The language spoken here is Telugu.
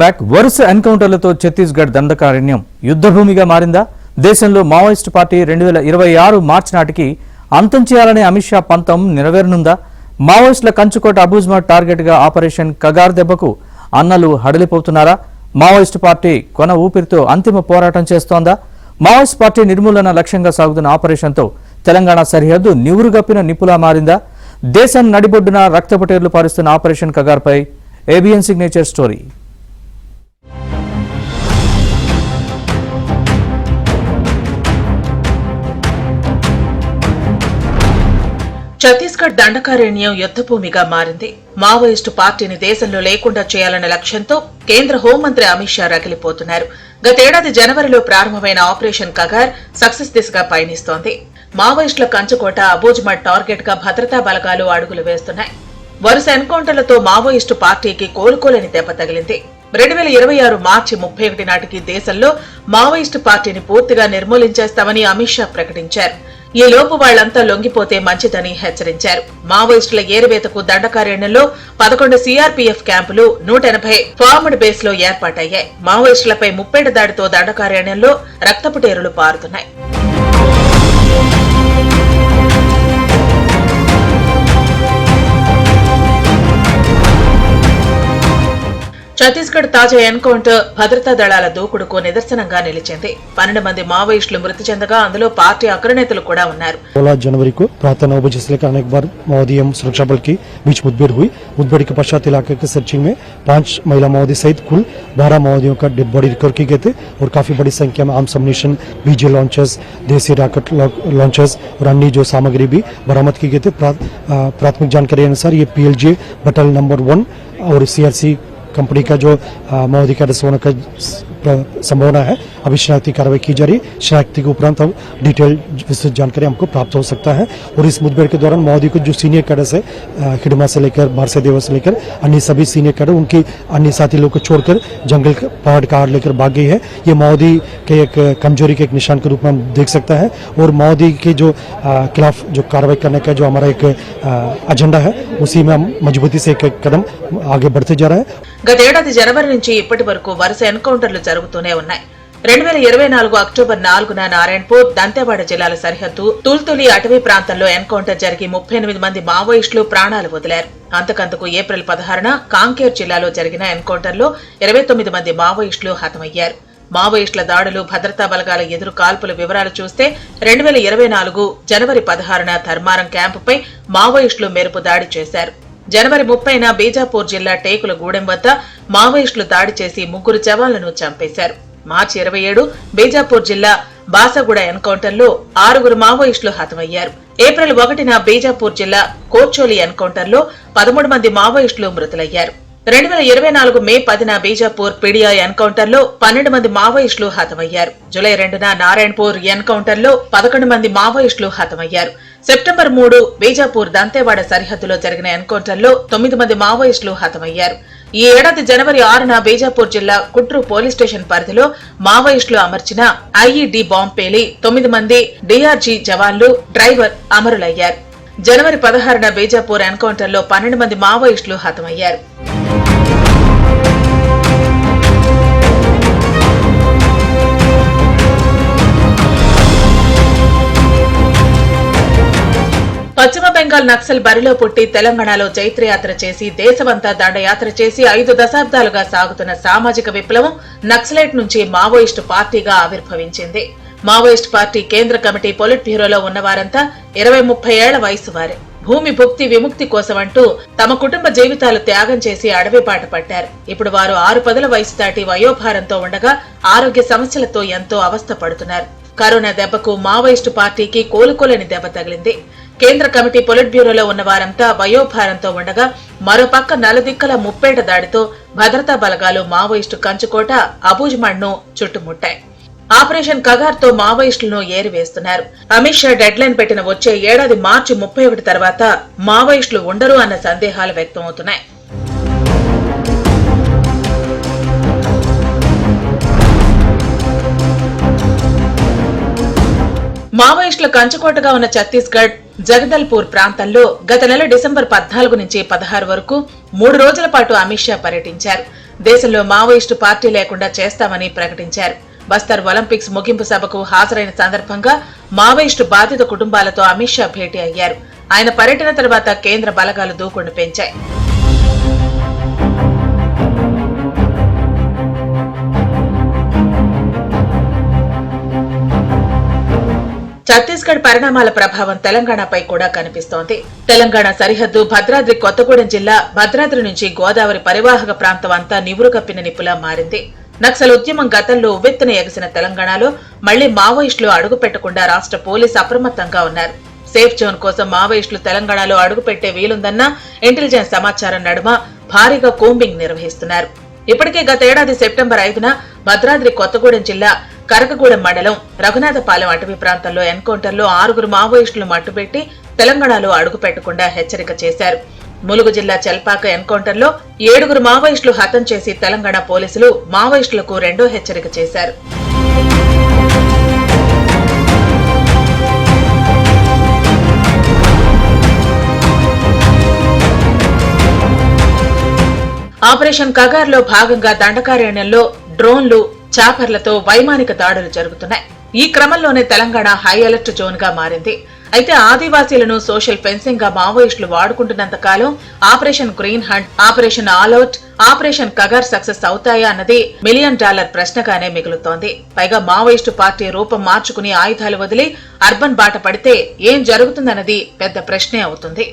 బ్యాక్ వరుస ఎన్కౌంటర్లతో ఛత్తీస్గఢ్ దండకారణ్యం యుద్ధభూమిగా మారిందా? దేశంలో మావోయిస్టు పార్టీ 2026 మార్చి నాటికి అంతం చేయాలనే అమిత్ షా పంతం నెరవేరనుందా? మావోయిస్టుల కంచుకోట అబూజ్మా టార్గెట్ గా ఆపరేషన్ కగార్ దెబ్బకు అన్నలు హడలిపోతున్నారా? మావోయిస్టు పార్టీ కొన ఊపిరితో అంతిమ పోరాటం చేస్తోందా? మావోయిస్టు పార్టీ నిర్మూలన లక్ష్యంగా సాగుతున్న ఆపరేషన్తో తెలంగాణ సరిహద్దు నివురుగప్పిన నిప్పులా మారిందా? దేశం నడిబొడ్డున రక్తపటేర్లు పారుస్తున్న ఆపరేషన్ కగార్పై ABN signature story. Chhattisgarh Dandakaranya యుద్ధభూమిగా మారింది. మావోయిస్టు పార్టీని దేశంలో లేకుండా చేయాలన్న లక్ష్యంతో కేంద్ర హోంమంత్రి అమిత్ షా రగిలిపోతున్నారు. గతేడాది జనవరిలో ప్రారంభమైన ఆపరేషన్ కగార్ సక్సెస్ దిశగా పయనిస్తోంది. మావోయిస్టుల కంచుకోట అబూజ్మా టార్గెట్ గా భద్రతా బలగాలు అడుగులు వేస్తున్నాయి. వరుస ఎన్కౌంటర్లతో మావోయిస్టు పార్టీకి కోలుకోలేని దెబ్బ తగిలింది. 2026 మార్చి 31 నాటికి దేశంలో మావోయిస్టు పార్టీని పూర్తిగా నిర్మూలించేస్తామని అమిత్ షా ప్రకటించారు. ఈ లోపు వాళ్లంతా లొంగిపోతే మంచిదని హెచ్చరించారు. మావోయిస్టుల ఏరువేతకు దండకారణ్యంలో 11 సీఆర్పీఎఫ్ క్యాంపులు, 180 ఫార్మ్డ్ బేస్ లో ఏర్పాటయ్యాయి. మావోయిస్టులపై ముప్పేట దాడితో దండకారణ్యంలో రక్తపుటేరులు పారుతున్నాయి. ఛత్తీస్గఢ్ తాజా ఎన్కౌంటర్ భద్రతా దళాల దూకుడుకు నిదర్శనంగా నిలిచింది. 12 మంది మావోయిస్టులు మృతి చెందగా అందులో పార్టీ అగ్రనేతలు కూడా ఉన్నారు. 16 जनवरी को प्रातः 9 बजे से लेकर अनेक बार माओवादी एवं सुरक्षा बल के बीच मुठभेड़ हुई। मुठभेड़ के पश्चात इलाके के सर्चिंग में 5 महिला माओवादी सहित कुल 12 माओवादियों का डेड बॉडी रिकवर किए गए थे और काफी बड़ी संख्या में आर्म्स अम्युनिशन, बीजे लॉन्चर्स, देसी रॉकेट लॉन्चर्स और अन्य जो सामग्री भी बरामद की गई थे। प्राथमिक जानकारी अनुसार ये पीएलजे बटालियन नंबर 1 और सीआरसी कंपनी का जो माओवादी का होने का संभावना है। अभी शनाख्ती कार्रवाई की जा रही है। शनाख्ती के उपरांत अब डिटेल विस्तृत जानकारी हमको प्राप्त हो सकता है। और इस मुठभेड़ के दौरान माओवादी को जो सीनियर कैडर्स है, हिडमा से लेकर बारसेदेवा से लेकर अन्य सभी सीनियर कैडर उनके अन्य साथी लोग को छोड़कर जंगल पहाड़ का हार लेकर भाग गई है। ये माओवादी के एक कमजोरी के एक निशान के रूप में हम देख सकता है। और माओवादी के जो खिलाफ जो कार्रवाई करने का जो हमारा एक एजेंडा है, उसी में हम मजबूती से एक कदम आगे बढ़ते जा रहा है। గతేడాది జనవరి నుంచి ఇప్పటి వరకు వరుస ఎన్కౌంటర్లు జరుగుతూనే ఉన్నాయి. 2024 అక్టోబర్ 4న నారాయణపూర్, దంతెవాడ జిల్లాల సరిహద్దు తుల్తులి అటవీ ప్రాంతంలో ఎన్కౌంటర్ జరిగి 38 మంది మావోయిస్టులు ప్రాణాలు వదిలారు. అంతకంతకు ఏప్రిల్ 16న కాంకేర్ జిల్లాలో జరిగిన ఎన్కౌంటర్లో 29 మంది మావోయిస్టులు హతమయ్యారు. మావోయిస్టుల దాడులు, భద్రతా బలగాల ఎదురు కాల్పుల వివరాలు చూస్తే 2024 జనవరి 16న ధర్మారం క్యాంపుపై మావోయిస్టులు మెరుపు దాడి చేశారు. జనవరి 30న బీజాపూర్ జిల్లా టేకుల గూడెం వద్ద మావోయిస్టులు దాడి చేసి 3 జవాన్లను చంపేశారు. మార్చి 27 బీజాపూర్ జిల్లా బాసగూడ ఎన్కౌంటర్లో 6 మావోయిస్టులు హతమయ్యారు. ఏప్రిల్ 1న బీజాపూర్ జిల్లా కోర్చోలి ఎన్కౌంటర్లో 13 మంది మావోయిస్టులు మృతులయ్యారు. 2024 మే 10న బీజాపూర్ పిడియా ఎన్కౌంటర్లో 12 మంది మావోయిస్టులు హతమయ్యారు. జూలై 2న నారాయణపూర్ ఎన్కౌంటర్లో 11 మంది మావోయిస్టులు హతమయ్యారు. సెప్టెంబర్ 3 బీజాపూర్ దంతెవాడ సరిహద్దులో జరిగిన ఎన్కౌంటర్లో 9 మంది మావోయిస్టులు హతమయ్యారు. ఈ ఏడాది జనవరి 6న బీజాపూర్ జిల్లా కుట్రు పోలీస్ స్టేషన్ పరిధిలో మావోయిస్టులు అమర్చిన ఐఈడీ బాంబ్ పేలి 9 మంది డీఆర్జీ జవాన్లు, డ్రైవర్ అమరులయ్యారు. జనవరి 16న బీజాపూర్ ఎన్కౌంటర్లో 12 మంది మావోయిస్టులు హతమయ్యారు. పశ్చిమ బెంగాల్ నక్సల్ బరిలో పుట్టి తెలంగాణలో చైత్రయాత్ర చేసి దేశమంతా దండయాత్ర చేసి 5 దశాబ్దాలుగా సాగుతున్న సామాజిక విప్లవం నక్సలైట్ నుంచి మావోయిస్టు పార్టీగా ఆవిర్భవించింది. మావోయిస్టు పార్టీ కేంద్ర కమిటీ పొలిట్ బ్యూరోలో ఉన్నవారంతా 20-30 ఏళ్ల వయసు వారే. భూమి భుక్తి విముక్తి కోసమంటూ తమ కుటుంబ జీవితాలు త్యాగం చేసి అడవిపాట పట్టారు. ఇప్పుడు వారు 6 పదుల వయసు దాటి వయోభారంతో ఉండగా ఆరోగ్య సమస్యలతో ఎంతో అవస్థ పడుతున్నారు. కరోనా దెబ్బకు మావోయిస్టు పార్టీకి కోలుకోలేని దెబ్బ తగిలింది. కేంద్ర కమిటీ పొలిట్ బ్యూరోలో ఉన్న వారంతా వయోభారంతో ఉండగా మరోపక్క నలుదిక్కల ముప్పేట దాడితో భద్రతా బలగాలు మావోయిస్టు కంచుకోట అబూజ్మాను చుట్టుముట్టాయి. ఆపరేషన్ కగార్ తో మావోయిస్టులను ఏరివేస్తున్నారు. అమిత్ షా డెడ్ లైన్ పెట్టిన వచ్చే ఏడాది మార్చి 31 తర్వాత మావోయిస్టులు ఉండరు అన్న సందేహాలు వ్యక్తమవుతున్నాయి. మావోయిస్టుల కంచుకోటగా ఉన్న ఛత్తీస్గఢ్ జగదల్పూర్ ప్రాంతంలో గత నెల డిసెంబర్ 14 నుంచి 16 వరకు 3 రోజుల పాటు అమిత్ షా పర్యటించారు. దేశంలో మావోయిస్టు పార్టీ లేకుండా చేస్తామని ప్రకటించారు. బస్తర్ ఒలింపిక్స్ ముగింపు సభకు హాజరైన సందర్భంగా మావోయిస్టు బాధిత కుటుంబాలతో అమిత్ షా భేటీ అయ్యారు. ఆయన పర్యటన తర్వాత కేంద్ర బలగాలు దూకుడును పెంచాయి. ఛత్తీస్గఢ్ పరిణామాల ప్రభావం తెలంగాణపై కూడా కనిపిస్తోంది. తెలంగాణ సరిహద్దు భద్రాద్రి కొత్తగూడెం జిల్లా భద్రాద్రి నుంచి గోదావరి పరివాహక ప్రాంతం అంతా నివురు కప్పిన నిప్పులా మారింది. నక్సల్ ఉద్యమం గతంలో ఉవ్వెత్తున ఎగిసిన తెలంగాణలో మళ్లీ మావోయిస్టులు అడుగు పెట్టకుండా రాష్ట్ర పోలీసు అప్రమత్తంగా ఉన్నారు. సేఫ్ జోన్ కోసం మావోయిస్టులు తెలంగాణలో అడుగుపెట్టే వీలుందన్న ఇంటెలిజెన్స్ సమాచారం నడుమ భారీగా కూంబింగ్ నిర్వహిస్తున్నారు. ఇప్పటికే గతేడాది సెప్టెంబర్ 5న భద్రాద్రి కొత్తగూడెం జిల్లా కరకగూడెం మండలం రఘునాథపాలెం అటవీ ప్రాంతంలో ఎన్కౌంటర్లో 6 మావోయిస్టులు మట్టుపెట్టి తెలంగాణలో అడుగు పెట్టకుండా హెచ్చరిక చేశారు. ములుగు జిల్లా చెల్పాక ఎన్కౌంటర్లో 7 మావోయిస్టులు హతం చేసి తెలంగాణ పోలీసులు మావోయిస్టులకు రెండో హెచ్చరిక చేశారు. ఆపరేషన్ కగార్లో భాగంగా దండకారణ్యంలో డ్రోన్లు, చాపర్లతో వైమానిక దాడులు జరుగుతున్నాయి. ఈ క్రమంలోనే తెలంగాణ హై అలర్ట్ జోన్ గా మారింది. అయితే ఆదివాసీలను సోషల్ ఫెన్సింగ్ గా మావోయిస్టులు వాడుకుంటున్నంత కాలం operation green hunt, operation all out, operation Kagar success అవుతాయా అన్నది $1 మిలియన్ ప్రశ్నగానే మిగులుతోంది. పైగా మావోయిస్టు పార్టీ రూపం మార్చుకుని ఆయుధాలు వదిలి అర్బన్ బాట పడితే ఏం జరుగుతుందన్నది పెద్ద ప్రశ్నే అవుతుంది.